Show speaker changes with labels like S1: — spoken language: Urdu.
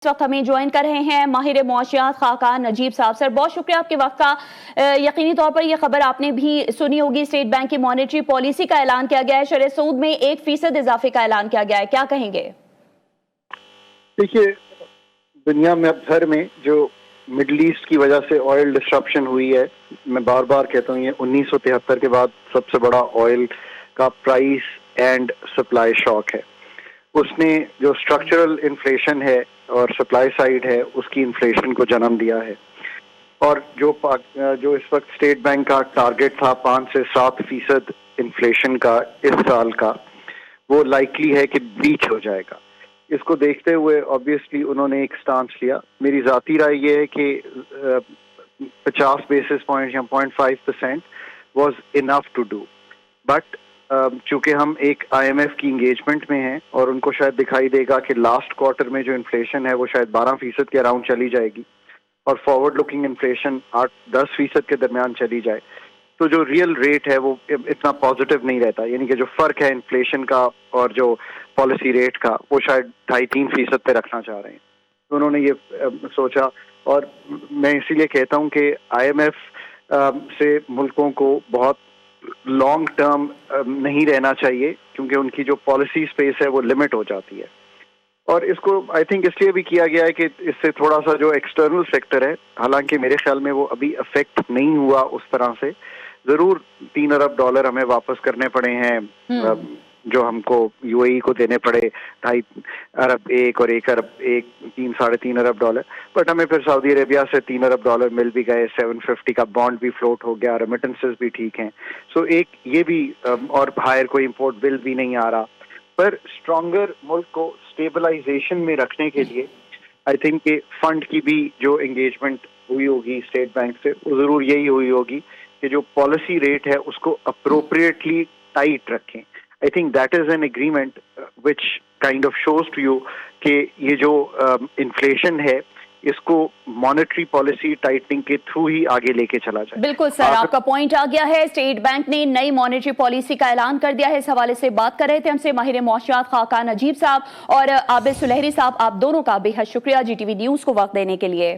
S1: اس وقت ہمیں جوائن کر رہے ہیں ماہر معاشیات خاقان نجیب صاحب. سر بہت شکریہ آپ کے وقت کا. یقینی طور پر یہ خبر آپ نے بھی سنی ہوگی, اسٹیٹ بینک کی مانیٹری پالیسی کا اعلان کیا گیا ہے, شرح سود میں 1% اضافے کا اعلان کیا گیا ہے, کیا کہیں گے؟
S2: دیکھیے, دنیا میں اب بھر میں جو مڈل ایسٹ کی وجہ سے آئل ڈسرپشن ہوئی ہے, میں بار بار کہتا ہوں یہ 1973 کے بعد سب سے بڑا آئل کا پرائس اینڈ سپلائی شاک ہے. اس نے جو اسٹرکچرل انفلیشن ہے اور سپلائی سائیڈ ہے اس کی انفلیشن کو جنم دیا ہے. اور جو اس وقت اسٹیٹ بینک کا ٹارگٹ تھا 5 سے 7% انفلیشن کا اس سال کا, وہ لائکلی ہے کہ بریچ ہو جائے گا. اس کو دیکھتے ہوئے آبویسلی انہوں نے ایک سٹانس لیا. میری ذاتی رائے یہ ہے کہ 50 بیسس پوائنٹ یا 0.5% was enough to do, but چونکہ ہم ایک آئی ایم ایف کی انگیجمنٹ میں ہیں اور ان کو شاید دکھائی دے گا کہ لاسٹ کوارٹر میں جو انفلیشن ہے وہ شاید 12% کے اراؤنڈ چلی جائے گی اور فارورڈ لکنگ انفلیشن 8-10% کے درمیان چلی جائے, تو جو ریئل ریٹ ہے وہ اتنا پازیٹیو نہیں رہتا. یعنی کہ جو فرق ہے انفلیشن کا اور جو پالیسی ریٹ کا وہ شاید 2.5-3% پہ رکھنا چاہ رہے ہیں. تو انہوں نے یہ سوچا, اور میں اسی لیے کہتا ہوں کہ آئی ایم ایف سے ملکوں کو بہت لانگ ٹرم نہیں رہنا چاہیے, کیونکہ ان کی جو پالیسی اسپیس ہے وہ لمٹ ہو جاتی ہے. اور اس کو آئی تھنک اس لیے بھی کیا گیا ہے کہ اس سے تھوڑا سا جو ایکسٹرنل سیکٹر ہے, حالانکہ میرے خیال میں وہ ابھی افیکٹ نہیں ہوا اس طرح سے, ضرور $3 ارب ہمیں واپس کرنے پڑے ہیں جو ہم کو یو اے ای کو دینے پڑے 2.5 ارب اور 1 ارب 3-3.5 ارب ڈالر, بٹ ہمیں پھر سعودی عربیہ سے $3 ارب مل بھی گئے, 750 کا بانڈ بھی فلوٹ ہو گیا, ریمیٹنسز بھی ٹھیک ہیں. سو ایک یہ بھی, اور ہائر کوئی امپورٹ بل بھی نہیں آ رہا. پر اسٹرانگر ملک کو اسٹیبلائزیشن میں رکھنے کے لیے آئی تھنک کہ فنڈ کی بھی جو انگیجمنٹ ہوئی ہوگی اسٹیٹ بینک سے وہ ضرور یہی ہوئی ہوگی کہ جو پالیسی ریٹ ہے اس کو اپروپریٹلی ٹائٹ رکھیں. I think that is an agreement which kind of shows to you کہ یہ جو انفلیشن ہے اس کو مانیٹری پالیسی ٹائٹنگ کے تھرو ہی آگے لے کے چلا جائے.
S1: بالکل سر, آپ کا پوائنٹ آ گیا ہے. اسٹیٹ بینک نے نئی مانیٹری پالیسی کا اعلان کر دیا ہے. اس حوالے سے بات کر رہے تھے ہم سے ماہر معاشیات خاقان نجیب صاحب اور عابد سلیحری صاحب. آپ دونوں کا بے حد شکریہ جی ٹی وی نیوز کو وقت دینے کے لیے.